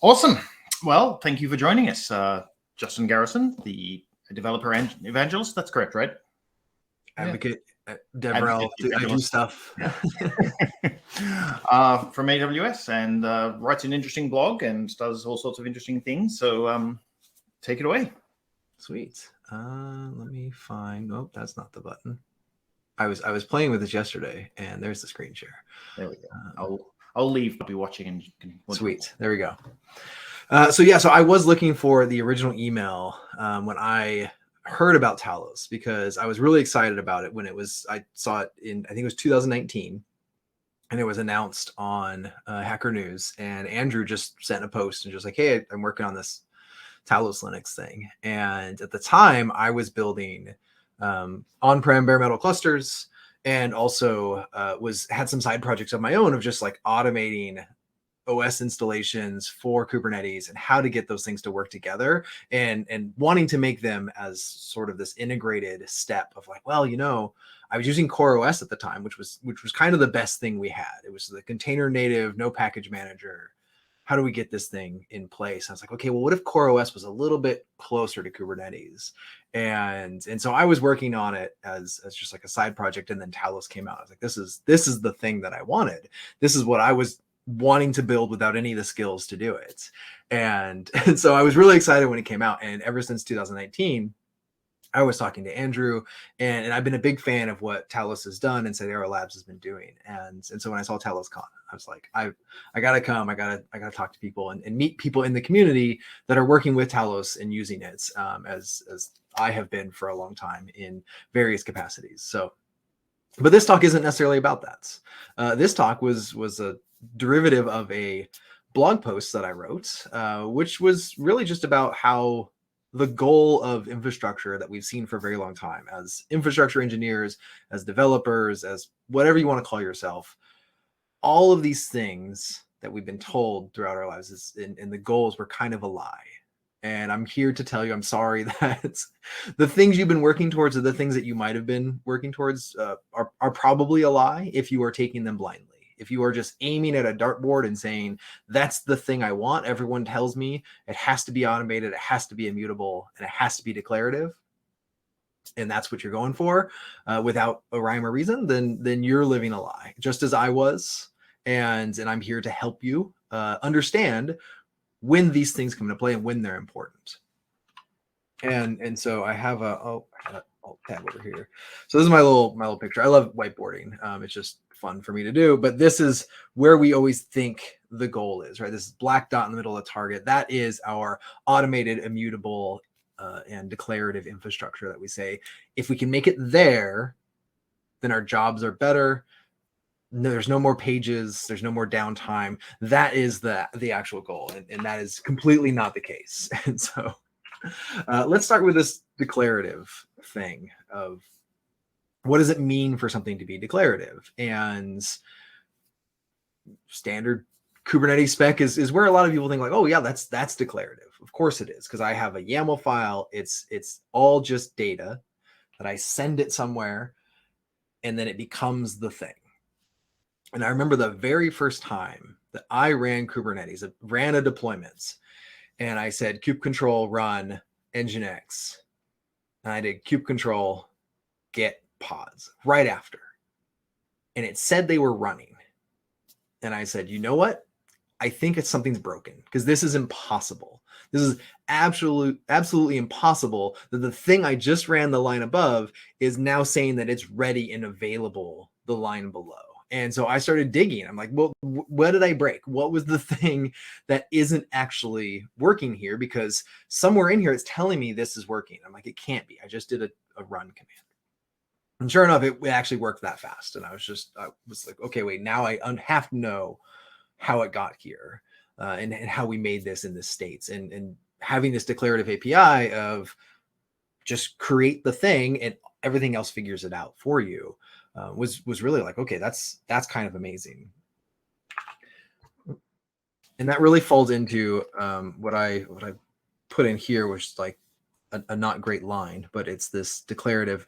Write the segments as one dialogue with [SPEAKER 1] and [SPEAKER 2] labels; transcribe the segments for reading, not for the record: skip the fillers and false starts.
[SPEAKER 1] Awesome. Well, thank you for joining us. Justin Garrison, the developer evangelist. That's correct, right?
[SPEAKER 2] Advocate, DevRel. I do stuff.
[SPEAKER 1] Yeah. From AWS and writes an interesting blog and does all sorts of interesting things. So take it away.
[SPEAKER 2] Sweet. Let me find. Oh, that's not the button. I was playing with this yesterday, and there's the screen share.
[SPEAKER 1] There we go. I'll leave. I'll be watching. And you can
[SPEAKER 2] sweet. There we go. So I was looking for the original email when I heard about Talos, because I was really excited about it when I saw it in, I think it was 2019, and it was announced on Hacker News, and Andrew just sent a post and just like, hey, I'm working on this Talos Linux thing. And at the time I was building on-prem bare metal clusters, and also had some side projects of my own of just like automating OS installations for Kubernetes and how to get those things to work together, and wanting to make them as sort of this integrated step of like, well, I was using CoreOS at the time, which was kind of the best thing we had. It was the container native, no package manager. How do we get this thing in place? I was like, okay, well, what if CoreOS was a little bit closer to Kubernetes? And so I was working on it as just like a side project, and then Talos came out. I was like, this is the thing that I wanted. This is what I was wanting to build without any of the skills to do it. And so I was really excited when it came out. And ever since 2019, I was talking to Andrew, and I've been a big fan of what Talos has done and Cythera Labs has been doing. And so when I saw TalosCon, I was like, I gotta come, I gotta talk to people and meet people in the community that are working with Talos and using it as I have been for a long time in various capacities. So, but this talk isn't necessarily about that. This talk was a derivative of a blog post that I wrote, which was really just about how the goal of infrastructure that we've seen for a very long time as infrastructure engineers, as developers, as whatever you want to call yourself, all of these things that we've been told throughout our lives and the goals were kind of a lie. And I'm here to tell you, I'm sorry that the things you've been working towards, or the things that you might have been working towards are probably a lie if you are taking them blindly. If you are just aiming at a dartboard and saying, that's the thing I want, everyone tells me it has to be automated, it has to be immutable, and it has to be declarative, and that's what you're going for without a rhyme or reason, then you're living a lie, just as I was. And I'm here to help you understand when these things come into play and when they're important. And so I have a alt tab over here. So this is my little picture. I love whiteboarding. It's just fun for me to do, but this is where we always think the goal is, right? This black dot in the middle of the target, that is our automated, immutable, and declarative infrastructure that we say, if we can make it there, then our jobs are better. No, there's no more pages, there's no more downtime. That is the actual goal, and that is completely not the case. And so let's start with this declarative thing of what does it mean for something to be declarative? And standard Kubernetes spec is where a lot of people think like, oh yeah, that's declarative. Of course it is, because I have a YAML file. It's all just data that I send it somewhere, and then it becomes the thing. And I remember the very first time that I ran Kubernetes, ran a deployment, and I said kube control run nginx, and I did kube control get pods right after, and it said they were running, and I said, you know what, I think something's broken, because this is impossible. This is absolutely impossible that the thing I just ran the line above is now saying that it's ready and available the line below. And so I started digging. I'm like, well, what did I break? What was the thing that isn't actually working here? Because somewhere in here it's telling me this is working. I'm like, it can't be. I just did a run command. And sure enough, it actually worked that fast. And I was like, okay, wait, now I have to know how it got here and how we made this in this states. And having this declarative API of just create the thing and everything else figures it out for you was really like, okay, that's kind of amazing. And that really falls into what I put in here, which is like a not great line, but it's this declarative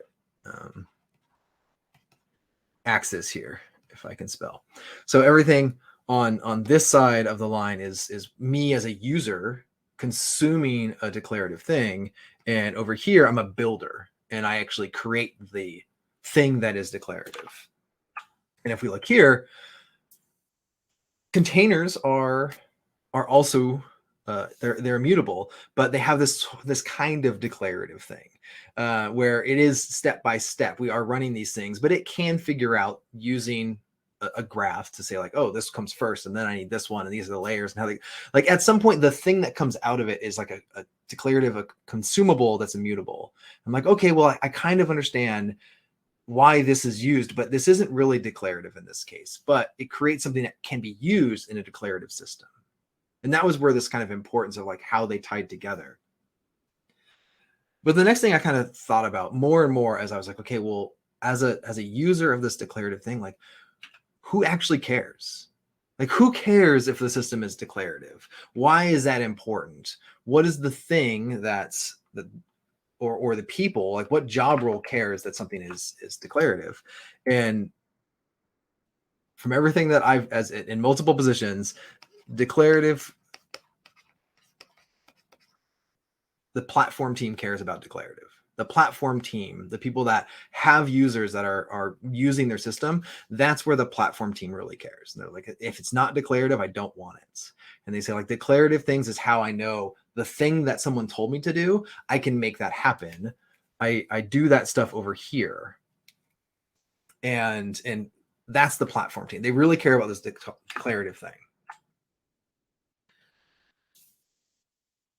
[SPEAKER 2] axis here, if I can spell. So everything on this side of the line is me as a user consuming a declarative thing, and over here I'm a builder and I actually create the thing that is declarative. And if we look here, containers are also they're immutable, but they have this kind of declarative thing where it is step by step. We are running these things, but it can figure out using a graph to say like, oh, this comes first, and then I need this one, and these are the layers, and how they like at some point the thing that comes out of it is like a declarative, a consumable that's immutable. I'm like, okay, well, I kind of understand why this is used, but this isn't really declarative in this case, but it creates something that can be used in a declarative system. And that was where this kind of importance of like how they tied together. But the next thing I kind of thought about more and more as I was like, okay, well, as a user of this declarative thing, like who actually cares? Like who cares if the system is declarative? Why is that important? What is the thing that's or the people, like what job role cares that something is declarative? And from everything that I've as in multiple positions, declarative, the platform team cares about declarative. The platform team, the people that have users that are using their system, that's where the platform team really cares. And they're like, if it's not declarative, I don't want it. And they say like declarative things is how I know the thing that someone told me to do, I can make that happen. I do that stuff over here. And that's the platform team. They really care about this declarative thing.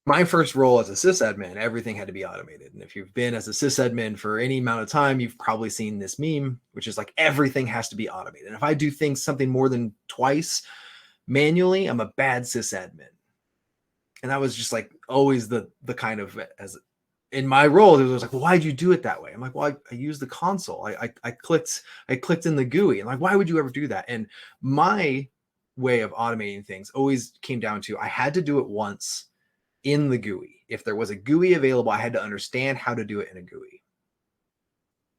[SPEAKER 2] My first role as a sysadmin, everything had to be automated. And if you've been as a sysadmin for any amount of time, you've probably seen this meme, which is like everything has to be automated. And if I do something more than twice manually, I'm a bad sysadmin. And that was just like always the kind of, as in my role, it was like, well, why'd you do it that way? I'm like, well, I used the console. I clicked in the GUI. And like, why would you ever do that? And my way of automating things always came down to I had to do it once in the GUI. If there was a GUI available, I had to understand how to do it in a GUI.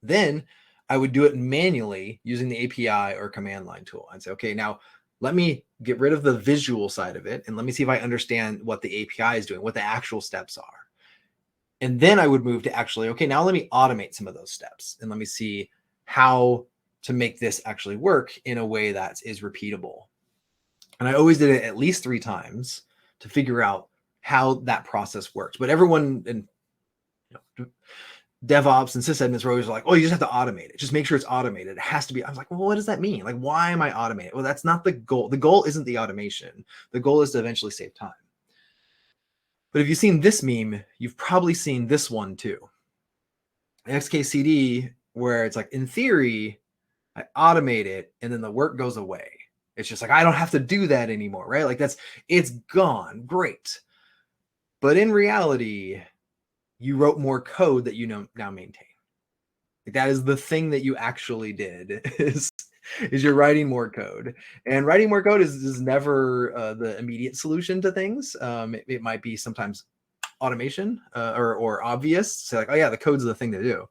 [SPEAKER 2] Then I would do it manually using the API or command line tool. I'd say, okay, now let me get rid of the visual side of it and let me see if I understand what the API is doing, what the actual steps are. And then I would move to actually, okay, now let me automate some of those steps and let me see how to make this actually work in a way that is repeatable. And I always did it at least 3 times to figure out how that process works. But everyone in DevOps and sysadmins were always like, oh, you just have to automate it. Just make sure it's automated. It has to be. I was like, well, what does that mean? Like, why am I automating? Well, that's not the goal. The goal isn't the automation. The goal is to eventually save time. But if you've seen this meme, you've probably seen this one too. XKCD, where it's like, in theory, I automate it and then the work goes away. It's just like, I don't have to do that anymore, right? Like it's gone. Great. But in reality, you wrote more code that you now maintain. Like that is the thing that you actually did is you're writing more code. And writing more code is never the immediate solution to things. It might be sometimes automation or obvious. So like, oh yeah, the code's the thing to do.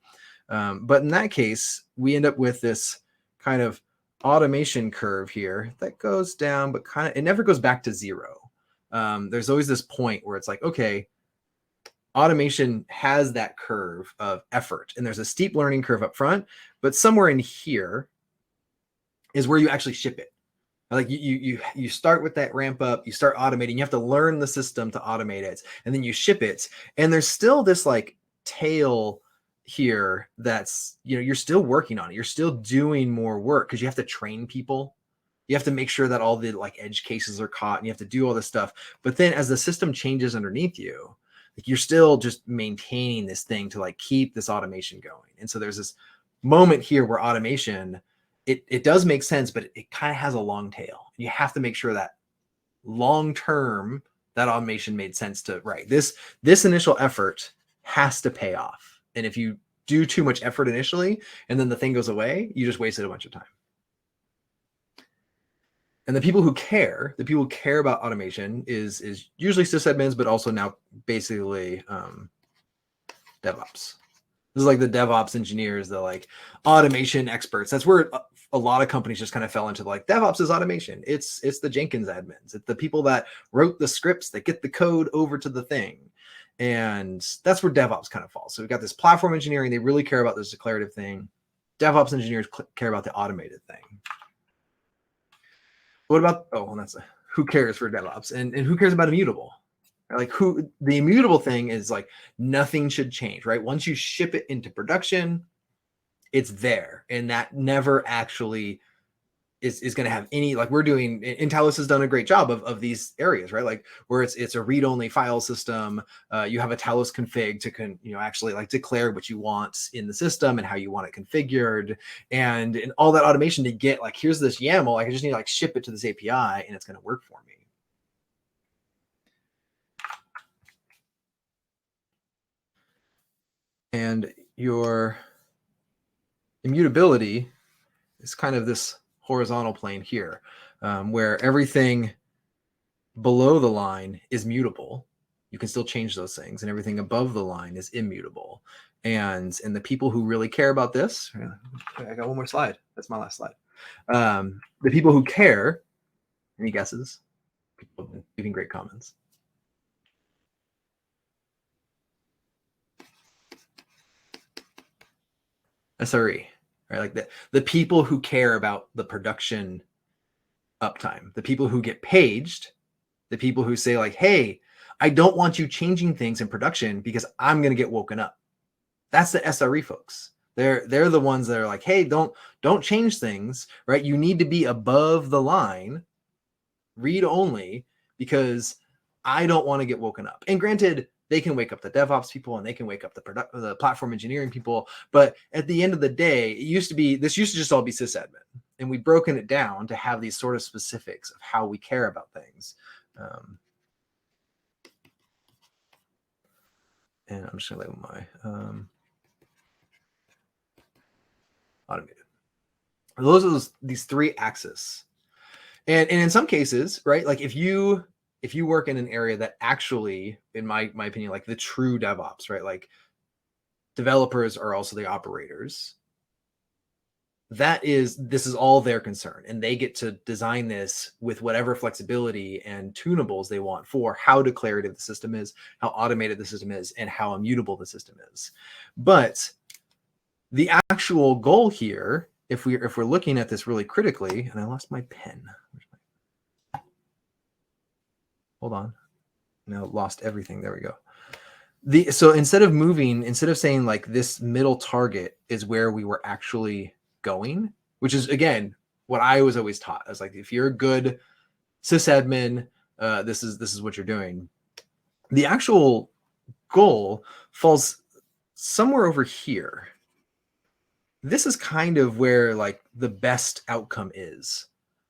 [SPEAKER 2] But in that case, we end up with this kind of automation curve here that goes down, but it never goes back to 0. There's always this point where it's like, okay, automation has that curve of effort and there's a steep learning curve up front, but somewhere in here is where you actually ship it. Like you start with that ramp up, you start automating, you have to learn the system to automate it, and then you ship it. And there's still this like tail here that's, you're still working on it. You're still doing more work because you have to train people. You have to make sure that all the like edge cases are caught and you have to do all this stuff. But then as the system changes underneath you, like you're still just maintaining this thing to like keep this automation going. And so there's this moment here where automation, it does make sense, but it kind of has a long tail. You have to make sure that long term that automation made sense to right. This initial effort has to pay off. And if you do too much effort initially and then the thing goes away, you just wasted a bunch of time. And the people who care about automation is usually sysadmins, but also now basically DevOps. This is like the DevOps engineers, the like automation experts. That's where a lot of companies just kind of fell into like DevOps is automation. It's the Jenkins admins. It's the people that wrote the scripts that get the code over to the thing. And that's where DevOps kind of falls. So we've got this platform engineering. They really care about this declarative thing. DevOps engineers care about the automated thing. What about, who cares for DevOps? And who cares about immutable? Like the immutable thing is like nothing should change, right? Once you ship it into production, it's there. And that never actually is going to have any, like we're doing, and Talos has done a great job of these areas, right? Like where it's a read-only file system. You have a Talos config to actually like declare what you want in the system and how you want it configured, and all that automation to get like, here's this YAML, like I just need to like ship it to this API and it's going to work for me. And your immutability is kind of this horizontal plane here, where everything below the line is mutable. You can still change those things, and everything above the line is immutable. And the people who really care about this, I got one more slide. That's my last slide. The people who care, any guesses? People have been leaving great comments. SRE, right? Like the people who care about the production uptime, the people who get paged, the people who say like, hey, I don't want you changing things in production because I'm going to get woken up. That's the SRE folks. They're the ones that are like, hey, don't change things, right? You need to be above the line, read only, because I don't want to get woken up. And granted, they can wake up the DevOps people and they can wake up the platform engineering people. But at the end of the day, this used to just all be sysadmin. And we've broken it down to have these sort of specifics of how we care about things. And I'm just going to label my automated. Those are these three axes. And in some cases, right, like if you work in an area that actually, in my opinion, like the true DevOps, right, like developers are also the operators, this is all their concern, and they get to design this with whatever flexibility and tunables they want for how declarative the system is, how automated the system is, and how immutable the system is. But the actual goal here, if we're looking at this really critically, and I lost my pen. Hold on. Now lost everything. There we go. So instead of saying like this middle target is where we were actually going, which is again what I was always taught. I was like, if you're a good sysadmin, this is what you're doing. The actual goal falls somewhere over here. This is kind of where like the best outcome is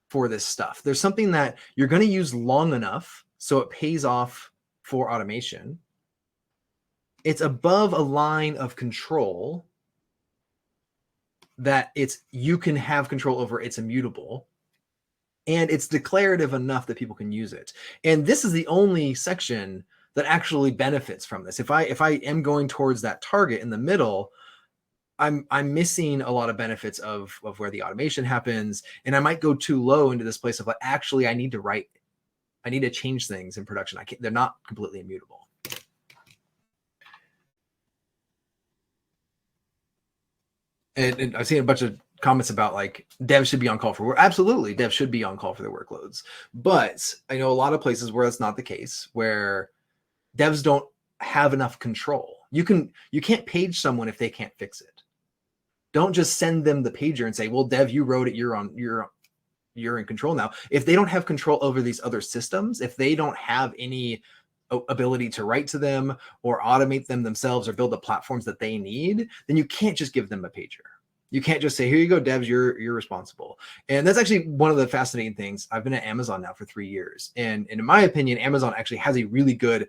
[SPEAKER 2] for this stuff. There's something that you're going to use long enough so it pays off for automation. It's above a line of control that you can have control over. It's immutable, and it's declarative enough that people can use it. And this is the only section that actually benefits from this. If I am going towards that target in the middle, I'm missing a lot of benefits of where the automation happens, and I might go too low into this place of like, actually, I need to change things in production. They're not completely immutable. And I've seen a bunch of comments about like devs should be on call for work. Absolutely, devs should be on call for their workloads. But I know a lot of places where that's not the case, where devs don't have enough control. You can't page someone if they can't fix it. Don't just send them the pager and say, well, dev, you wrote it, you're in control now. If they don't have control over these other systems, if they don't have any ability to write to them or automate them themselves or build the platforms that they need, then you can't just give them a pager. You can't just say, here you go, devs, you're responsible. And that's actually one of the fascinating things. I've been at Amazon now for 3 years. And in my opinion, Amazon actually has a really good,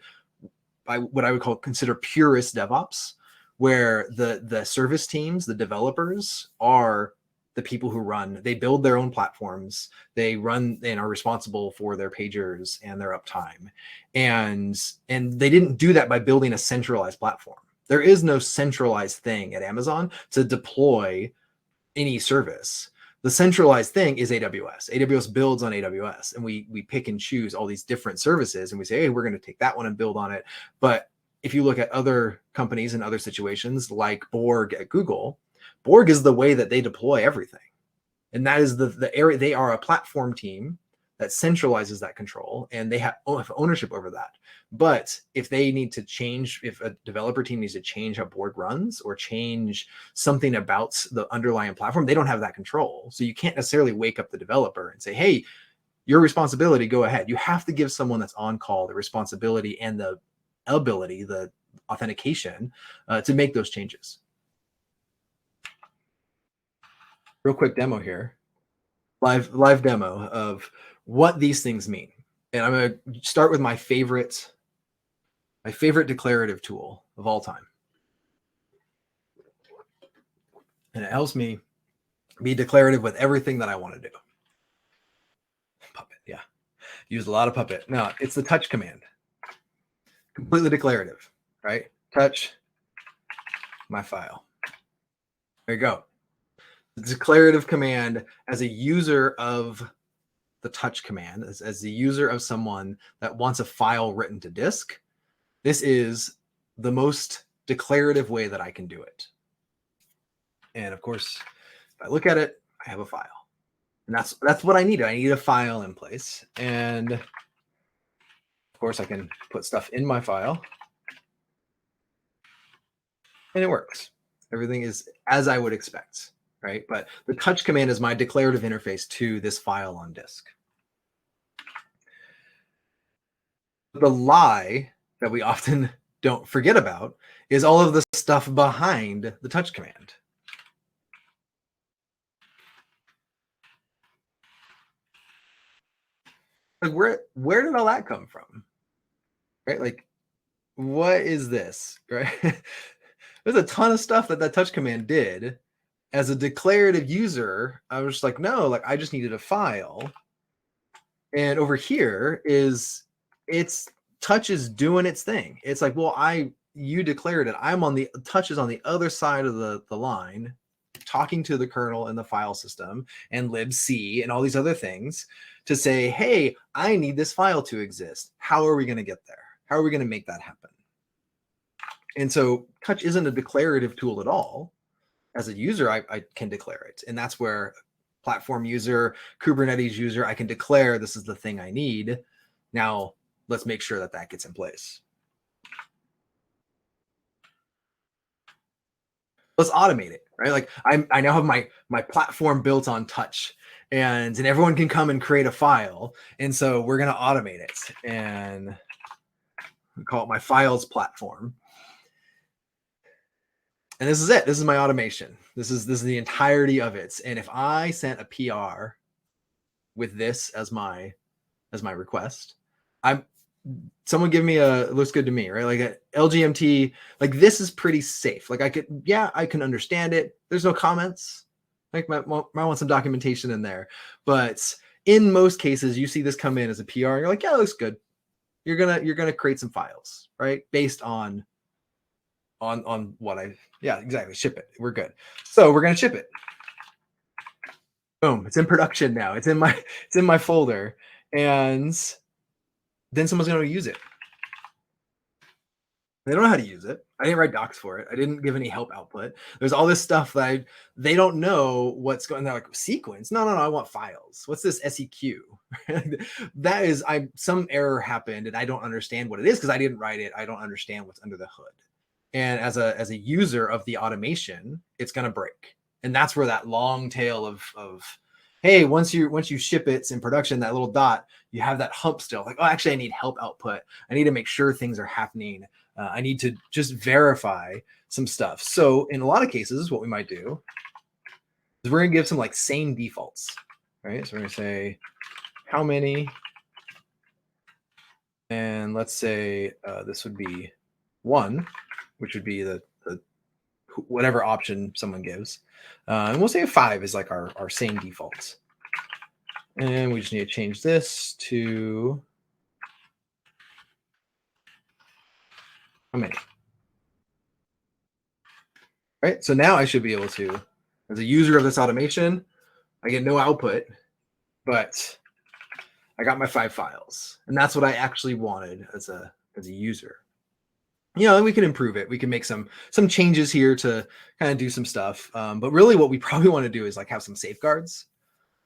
[SPEAKER 2] what I would consider purist DevOps, where the service teams, the developers are the people who they build their own platforms, they run and are responsible for their pagers and their uptime. And they didn't do that by building a centralized platform. There is no centralized thing at Amazon to deploy any service. The centralized thing is AWS. AWS builds on AWS, and we pick and choose all these different services, and we say, hey, we're going to take that one and build on it. But if you look at other companies and other situations like Borg at Google, Borg is the way that they deploy everything. And that is the area. They are a platform team that centralizes that control, and they have ownership over that. But if they need to change, if a developer team needs to change how Borg runs or change something about the underlying platform, they don't have that control. So you can't necessarily wake up the developer and say, hey, your responsibility, go ahead. You have to give someone that's on call the responsibility and the ability, the authentication to make those changes. Real quick demo here, live demo of what these things mean. And I'm going to start with my favorite declarative tool of all time. And it helps me be declarative with everything that I want to do. Puppet, yeah. Use a lot of Puppet. No, it's the touch command. Completely declarative, right? Touch my file. There you go. The declarative command as a user of the touch command, as the user of someone that wants a file written to disk. This is the most declarative way that I can do it. And of course, if I look at it, I have a file. And that's what I need. I need a file in place. And of course, I can put stuff in my file. And it works. Everything is as I would expect, right? But the touch command is my declarative interface to this file on disk. The lie that we often don't forget about is all of the stuff behind the touch command. Like where did all that come from? Right? Like, what is this? Right? There's a ton of stuff that touch command did. As a declarative user, I was just like, no, like I just needed a file. And over here is touch is doing its thing. It's like, well, you declared it. I'm on the touch is on the other side of the line, talking to the kernel and the file system and libc and all these other things to say, hey, I need this file to exist. How are we going to get there? How are we going to make that happen? And so touch isn't a declarative tool at all. As a user, I can declare it. And that's where platform user, Kubernetes user, I can declare this is the thing I need. Now, let's make sure that gets in place. Let's automate it, right? Like I now have my platform built on touch, and everyone can come and create a file. And so we're going to automate it and call it my files platform. And this is it. This is my automation. This is the entirety of it. And if I sent a PR with this as my request, someone give me it looks good to me, right? Like a LGMT, like this is pretty safe. Like I can understand it. There's no comments. Like might want some documentation in there. But in most cases, you see this come in as a PR, and you're like, yeah, it looks good. You're gonna create some files, right? Based on what exactly, ship it. We're good. So we're gonna ship it. Boom, it's in production now. It's in my folder, and then someone's gonna use it. They don't know how to use it. I didn't write docs for it. I didn't give any help output. There's all this stuff that they don't know what's going on. They're like, sequence? No, I want files. What's this SEQ? That is, some error happened and I don't understand what it is because I didn't write it. I don't understand what's under the hood. And as a user of the automation, it's going to break. And that's where that long tail of hey, once you ship it in production, that little dot, you have that hump still. Like, oh, actually, I need help output. I need to make sure things are happening. I need to just verify some stuff. So in a lot of cases, what we might do is we're going to give some like same defaults, right? So we're going to say how many, and let's say this would be 1, which would be the whatever option someone gives. And we'll say 5 is like our same defaults. And we just need to change this to how many? right? So now I should be able to, as a user of this automation, I get no output, but I got my 5 files, and that's what I actually wanted as a user. And we can improve it. We can make some changes here to kind of do some stuff. But really, what we probably want to do is like have some safeguards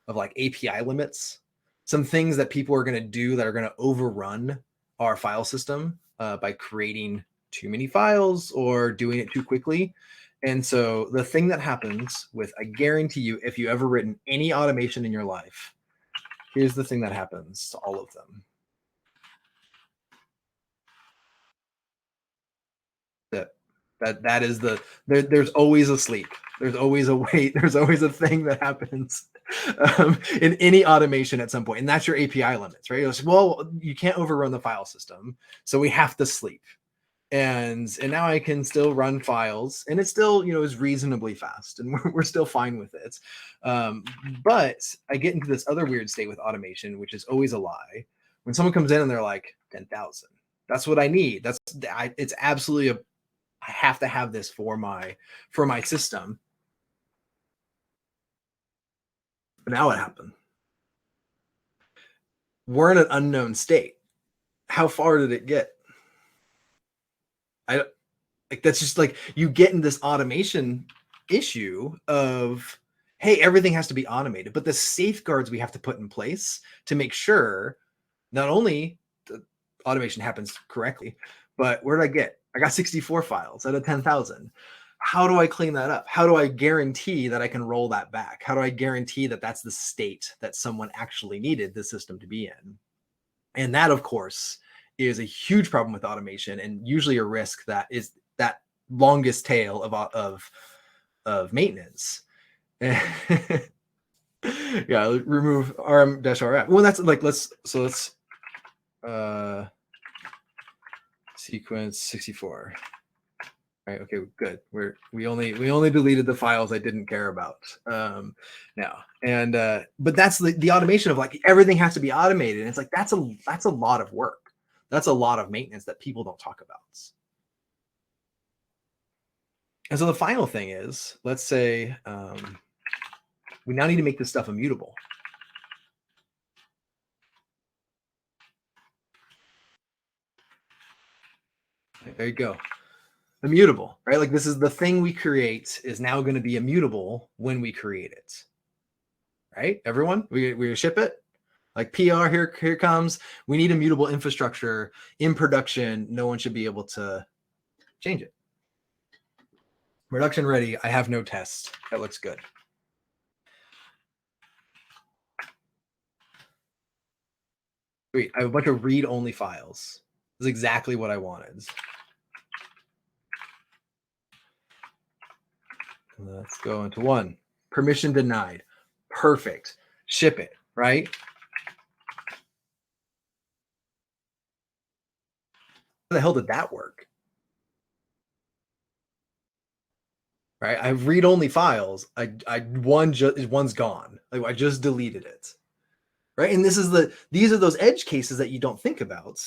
[SPEAKER 2] of like API limits, some things that people are going to do that are going to overrun our file system by creating too many files or doing it too quickly. And so the thing that happens with, I guarantee you, if you ever written any automation in your life, here's the thing that happens to all of them. That is there's always a sleep. There's always a wait. There's always a thing that happens in any automation at some point. And that's your API limits, right? It's, well, you can't overrun the file system, so we have to sleep. And now I can still run files, and it still, is reasonably fast, and we're still fine with it. But I get into this other weird state with automation, which is always a lie. When someone comes in and they're like 10,000, that's what I need. It's absolutely I have to have this for my system. But now what happened? We're in an unknown state. How far did it get? That's just like you get in this automation issue of, hey, everything has to be automated, but the safeguards we have to put in place to make sure not only the automation happens correctly, but where did I get? I got 64 files out of 10,000. How do I clean that up? How do I guarantee that I can roll that back? How do I guarantee that that's the state that someone actually needed the system to be in? And that, of course, is a huge problem with automation, and usually a risk that is that longest tail of maintenance. Yeah, remove rm-rf. Well, that's like let's sequence 64. Right. Okay. Good. We only deleted the files I didn't care about now. And but that's the automation of like everything has to be automated. And it's like that's a lot of work. That's a lot of maintenance that people don't talk about. And so the final thing is, let's say we now need to make this stuff immutable. There you go. Immutable, right? Like this is the thing we create is now going to be immutable when we create it. Right? Everyone, we ship it. Like PR, here comes. We need immutable infrastructure in production. No one should be able to change it. Production ready. I have no tests. That looks good. Sweet. I have a bunch of read-only files. This is exactly what I wanted. Let's go into one. Permission denied. Perfect. Ship it, right? How the hell did that work? Right? I have read-only files. One's gone. Like I just deleted it. Right? And these are those edge cases that you don't think about.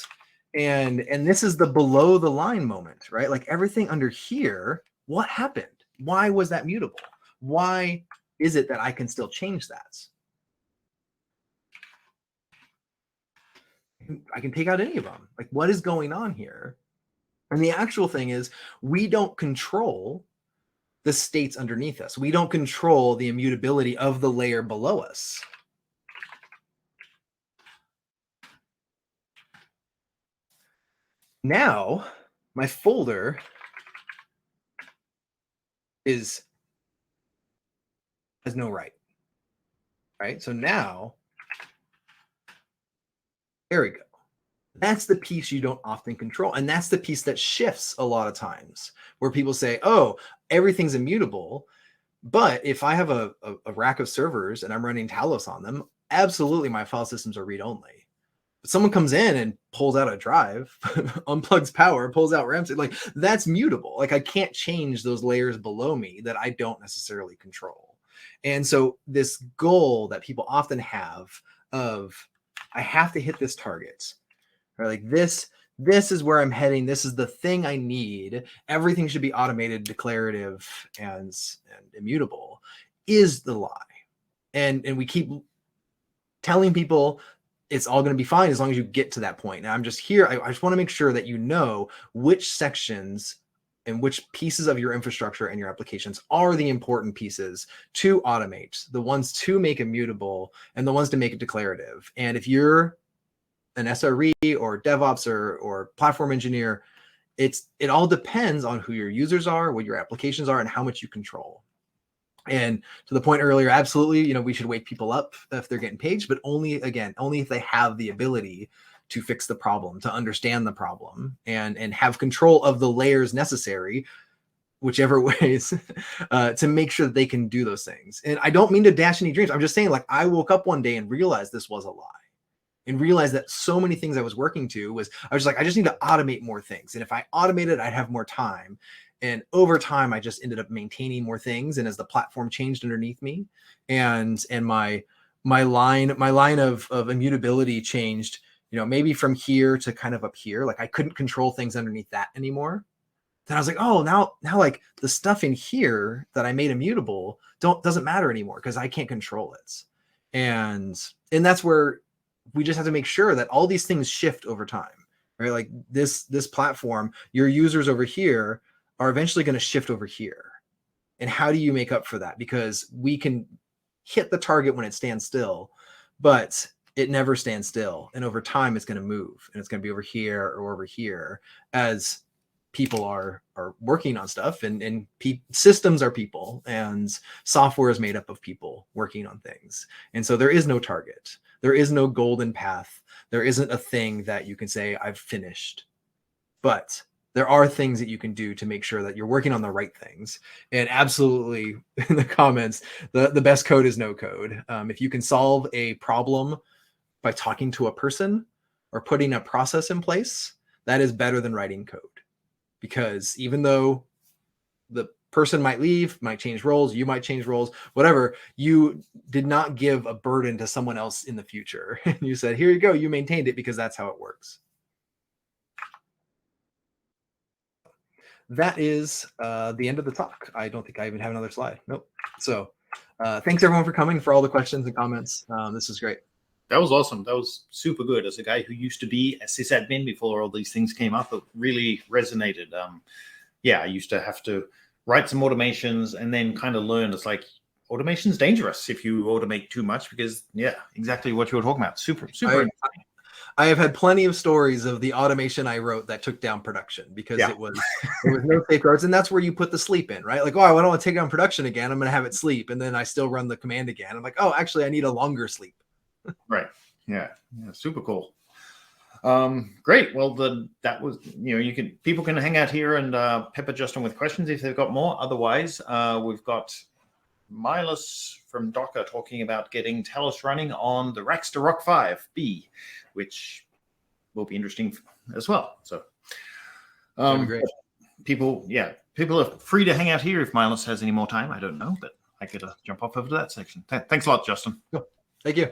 [SPEAKER 2] And this is the below the line moment, right? Like everything under here, what happened? Why was that mutable? Why is it that I can still change that? I can take out any of them. Like what is going on here? And the actual thing is we don't control the states underneath us. We don't control the immutability of the layer below us. Now, my folder has no right. Right? So now, there we go. That's the piece you don't often control. And that's the piece that shifts a lot of times where people say, oh, everything's immutable. But if I have a rack of servers and I'm running Talos on them, absolutely my file systems are read-only. But someone comes in and pulls out a drive, unplugs power, pulls out RAM, like that's mutable. Like I can't change those layers below me that I don't necessarily control. And so this goal that people often have of, I have to hit this target, or like this this is where I'm heading. This is the thing I need. Everything should be automated, declarative, and immutable, is the lie. And we keep telling people it's all going to be fine as long as you get to that point. And I'm just here. I just want to make sure that you know which sections and which pieces of your infrastructure and your applications are the important pieces to automate, the ones to make immutable and the ones to make it declarative. And if you're an SRE or DevOps or platform engineer, it all depends on who your users are, what your applications are, and how much you control. And to the point earlier, absolutely, we should wake people up if they're getting paged, but only if they have the ability to fix the problem, to understand the problem, and have control of the layers necessary, whichever ways, to make sure that they can do those things. And I don't mean to dash any dreams. I'm just saying, like, I woke up one day and realized this was a lie. And realized that so many things I was working to I was like, I just need to automate more things. And if I automated, I'd have more time. And over time, I just ended up maintaining more things. And as the platform changed underneath me, and my line of immutability changed, maybe from here to kind of up here, like I couldn't control things underneath that anymore. Then I was like, oh, now like the stuff in here that I made immutable doesn't matter anymore because I can't control it. And that's where we just have to make sure that all these things shift over time, right? Like this platform, your users over here are eventually going to shift over here. And how do you make up for that? Because we can hit the target when it stands still, but it never stands still. And over time, it's going to move, and it's going to be over here or over here as people are working on stuff, and systems are people, and software is made up of people working on things. And so there is no target. There is no golden path. There isn't a thing that you can say, I've finished. But there are things that you can do to make sure that you're working on the right things. And absolutely, in the comments, the best code is no code. If you can solve a problem by talking to a person or putting a process in place, that is better than writing code. Because even though the person might leave, might change roles, you might change roles, whatever, you did not give a burden to someone else in the future. And you said, here you go, you maintained it because that's how it works. That is the end of the talk. I don't think I even have another slide. Nope. So thanks everyone for coming, for all the questions and comments. This is great.
[SPEAKER 1] That was awesome. That was super good. As a guy who used to be a sysadmin before all these things came up, it really resonated. I used to have to write some automations and then kind of learn it's like automation's dangerous if you automate too much because, exactly what you were talking about. Super.
[SPEAKER 2] I have had plenty of stories of the automation I wrote that took down production because it was no safeguards. And that's where you put the sleep in, right? Like, I don't want to take down production again. I'm going to have it sleep. And then I still run the command again. I'm like, oh, actually, I need a longer sleep.
[SPEAKER 1] Right. Yeah. Super cool. Great. Well, that was, people can hang out here and pepper Justin with questions if they've got more. Otherwise, we've got Milos from Docker talking about getting Talos running on the Rackster Rock 5B, which will be interesting as well. So,
[SPEAKER 2] great.
[SPEAKER 1] People are free to hang out here if Milos has any more time. I don't know, but I could jump off over to that section. Thanks a lot, Justin.
[SPEAKER 2] Cool. Thank you.